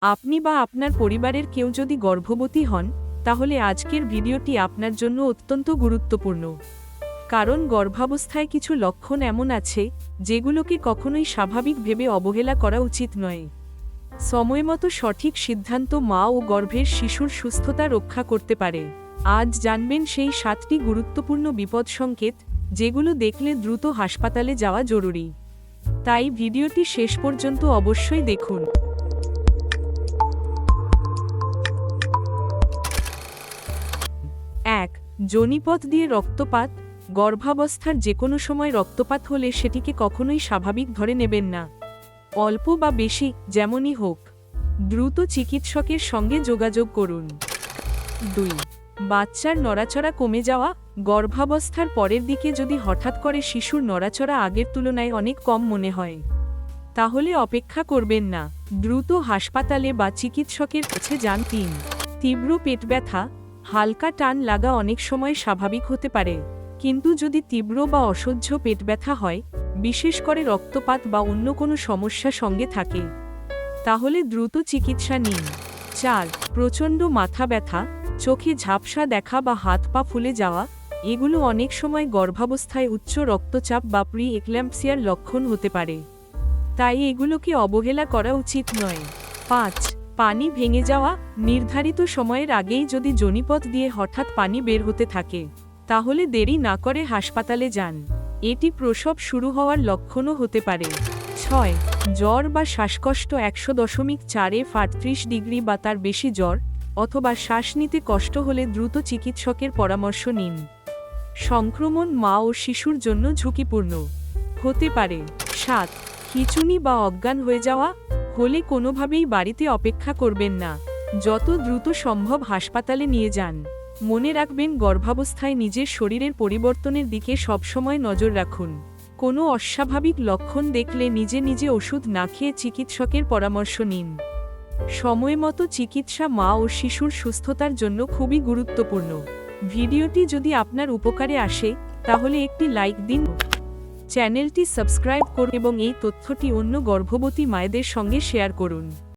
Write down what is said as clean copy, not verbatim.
আপনি বা আপনার পরিবারের কেউ যদি গর্ভবতী হন, তাহলে আজকের ভিডিওটি আপনার জন্য অত্যন্ত গুরুত্বপূর্ণ। কারণ গর্ভাবস্থায় কিছু লক্ষণ এমন আছে, যেগুলোকে কখনোই স্বাভাবিক ভেবে অবহেলা করা উচিত নয়। সময়মতো সঠিক সিদ্ধান্ত মা ও গর্ভের শিশুর সুস্থতা রক্ষা করতে পারে। আজ জানবেন সেই 7টি গুরুত্বপূর্ণ বিপদ সংকেত, যেগুলো দেখলে দ্রুত হাসপাতালে যাওয়া জরুরি। তাই ভিডিওটি শেষ পর্যন্ত অবশ্যই দেখুন। 1. যোনিপথ দিয়ে রক্তপাত। গর্ভাবস্থার যে কোনো সময় রক্তপাত হলে সেটিকে কখনোই স্বাভাবিক ধরে নেবেন না। অল্প বা বেশি, যেমনই হোক, দ্রুত চিকিৎসকের সঙ্গে যোগাযোগ করুন। 2. বাচ্চার নড়াচড়া কমে যাওয়া। গর্ভাবস্থার পরের দিকে যদি হঠাৎ করে শিশুর নড়াচড়া আগের তুলনায় অনেক কম মনে হয়, তাহলে অপেক্ষা করবেন না, দ্রুত হাসপাতালে বা চিকিৎসকের কাছে যান। 3. তীব্র পেট ব্যথা। হালকা টান লাগা অনেক সময় স্বাভাবিক হতে পারে, কিন্তু যদি তীব্র বা অসহ্য পেট ব্যথা হয়, বিশেষ করে রক্তপাত বা অন্য কোনো সমস্যা সঙ্গে থাকে, তাহলে দ্রুত চিকিৎসা নিন। 4. প্রচণ্ড মাথা ব্যথা, চোখে ঝাপসা দেখা বা হাত পা ফুলে যাওয়া। এগুলো অনেক সময় গর্ভাবস্থায় উচ্চ রক্তচাপ বা প্রি এক্ল্যাম্পসিয়ার লক্ষণ হতে পারে, তাই এগুলোকে অবহেলা করা উচিত নয়। 5. পানি ভেঙে যাওয়া। নির্ধারিত সময়ের আগেই যদি যোনিপথ দিয়ে হঠাৎ পানি বের হতে থাকে, তাহলে দেরি না করে হাসপাতালে যান। এটি প্রসব শুরু হওয়ার লক্ষণও হতে পারে। 6. জ্বর বা শ্বাসকষ্ট। 100.4 ডিগ্রি বা তার বেশি জ্বর অথবা শ্বাস নিতে কষ্ট হলে দ্রুত চিকিৎসকের পরামর্শ নিন। সংক্রমণ মা ও শিশুর জন্য ঝুঁকিপূর্ণ হতে পারে। 7. খিঁচুনি বা অজ্ঞান হয়ে যাওয়া হলে কোনোভাবেই বাড়িতে অপেক্ষা করবেন না, যত দ্রুত সম্ভব হাসপাতালে নিয়ে যান। মনে রাখবেন, গর্ভাবস্থায় নিজের শরীরের পরিবর্তনের দিকে সবসময় নজর রাখুন। কোনো অস্বাভাবিক লক্ষণ দেখলে নিজে নিজে ওষুধ না খেয়ে চিকিৎসকের পরামর্শ নিন। সময়মতো চিকিৎসা মা ও শিশুর সুস্থতার জন্য খুবই গুরুত্বপূর্ণ। ভিডিওটি যদি আপনার উপকারে আসে, তাহলে একটি লাইক দিন, চ্যানেলটি সাবস্ক্রাইব করুন এবং এই তথ্যটি অন্য গর্ভবতী মায়েদের সঙ্গে শেয়ার করুন।